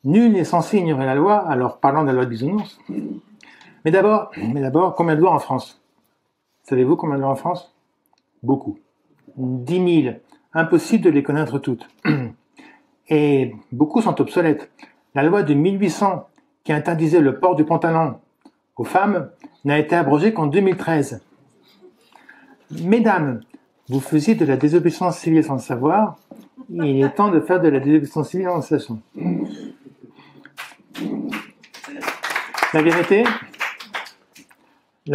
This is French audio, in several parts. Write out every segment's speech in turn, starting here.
Nul n'est censé ignorer la loi, alors parlant de la loi de Bisounours. Mais d'abord, combien de lois en France? Savez-vous combien de lois en France? Beaucoup. 10 000. Impossible de les connaître toutes. Et beaucoup sont obsolètes. La loi de 1800, qui interdisait le port du pantalon aux femmes, n'a été abrogée qu'en 2013. Mesdames, vous faisiez de la désobéissance civile sans le savoir. Il est temps de faire de la désobéissance civile en le sachant. La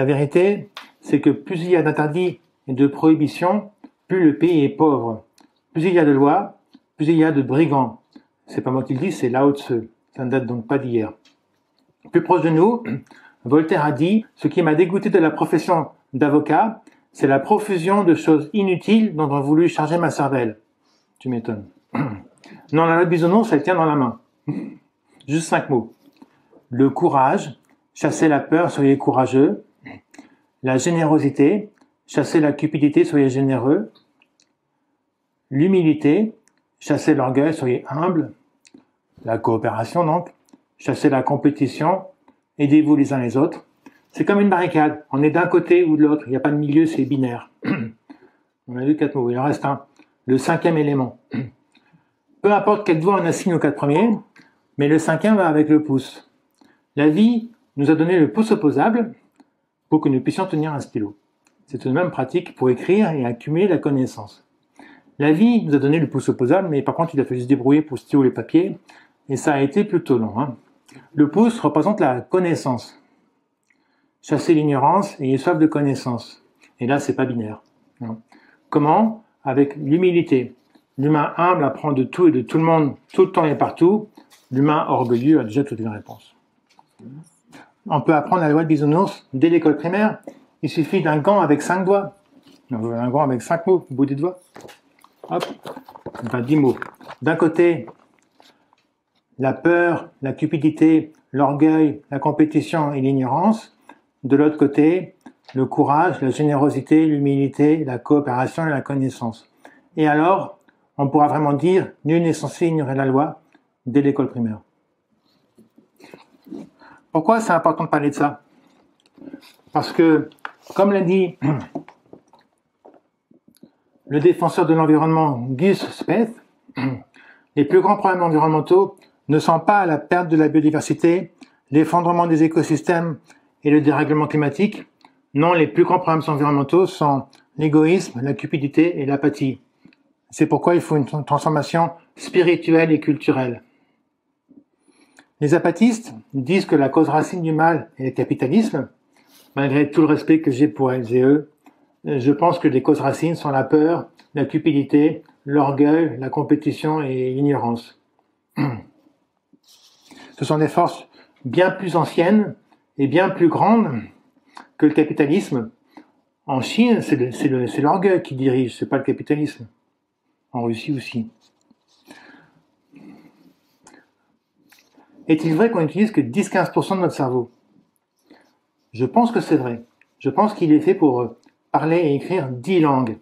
vérité, c'est que plus il y a d'interdits et de prohibitions, plus le pays est pauvre. Plus il y a de lois, plus il y a de brigands. C'est pas moi qui le dis, c'est Lao Tse. Ça ne date donc pas d'hier. Plus proche de nous, Voltaire a dit « Ce qui m'a dégoûté de la profession d'avocat, c'est la profusion de choses inutiles dont on a voulu charger ma cervelle. » Tu m'étonnes. Non, la loi de Bisounours, elle tient dans la main. Juste 5 mots. Le courage, chassez la peur, soyez courageux. La générosité, chassez la cupidité, soyez généreux. L'humilité, chassez l'orgueil, soyez humble. La coopération, donc, chassez la compétition, aidez-vous les uns les autres. C'est comme une barricade, on est d'un côté ou de l'autre, il n'y a pas de milieu, c'est binaire. On a vu 4 mots, il en reste un. Le 5e élément. Peu importe quel doigt on assigne aux 4 premiers, mais le 5e va avec le pouce. La vie nous a donné le pouce opposable pour que nous puissions tenir un stylo. C'est une même pratique pour écrire et accumuler la connaissance. La vie nous a donné le pouce opposable, mais par contre il a fallu se débrouiller pour stylo les papiers, et ça a été plutôt long. Le pouce représente la connaissance. Chassez l'ignorance et ayez soif de connaissance. Et là, c'est pas binaire. Comment? Avec l'humilité. L'humain humble apprend de tout et de tout le monde, tout le temps et partout. L'humain orgueilleux a déjà toutes les réponses. On peut apprendre la loi de Bisounours dès l'école primaire. Il suffit d'un gant avec 5 doigts. Un gant avec 5 mots au bout des doigts. Hop, enfin 10 mots. D'un côté, la peur, la cupidité, l'orgueil, la compétition et l'ignorance. De l'autre côté, le courage, la générosité, l'humilité, la coopération et la connaissance. Et alors, on pourra vraiment dire « Nul n'est censé ignorer la loi » dès l'école primaire. Pourquoi c'est important de parler de ça? Parce que, comme l'a dit le défenseur de l'environnement Gus Speth, les plus grands problèmes environnementaux ne sont pas la perte de la biodiversité, l'effondrement des écosystèmes et le dérèglement climatique. Non, les plus grands problèmes environnementaux sont l'égoïsme, la cupidité et l'apathie. C'est pourquoi il faut une transformation spirituelle et culturelle. Les apathistes disent que la cause racine du mal est le capitalisme. Malgré tout le respect que j'ai pour elles et eux, je pense que les causes racines sont la peur, la cupidité, l'orgueil, la compétition et l'ignorance. Ce sont des forces bien plus anciennes et bien plus grandes que le capitalisme. En Chine, c'est l'orgueil qui dirige, c'est pas le capitalisme. En Russie aussi. Est-il vrai qu'on n'utilise que 10-15% de notre cerveau? Je pense que c'est vrai. Je pense qu'il est fait pour parler et écrire 10 langues.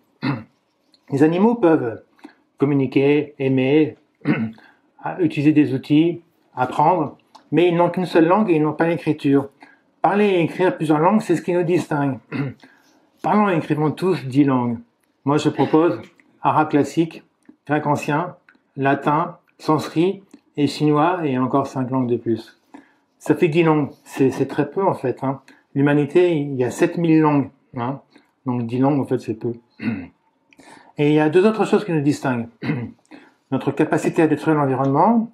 Les animaux peuvent communiquer, aimer, utiliser des outils, apprendre, mais ils n'ont qu'une seule langue et ils n'ont pas l'écriture. Parler et écrire plusieurs langues, c'est ce qui nous distingue. Parlons et écrivons tous 10 langues. Moi, je propose arabe classique, grec ancien, latin, sanskrit et chinois et encore 5 langues de plus. Ça fait 10 langues. C'est très peu en fait. L'humanité, il y a 7000 langues. Donc 10 langues, en fait, c'est peu. Et il y a 2 autres choses qui nous distinguent. Notre capacité à détruire l'environnement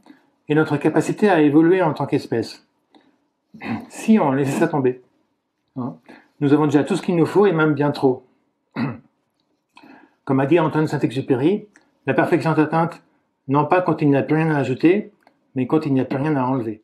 et notre capacité à évoluer en tant qu'espèce. Si on laissait ça tomber. Nous avons déjà tout ce qu'il nous faut et même bien trop. Comme a dit Antoine Saint-Exupéry, la perfection est atteinte non pas quand il n'y a plus rien à ajouter, mais quand il n'y a plus rien à enlever.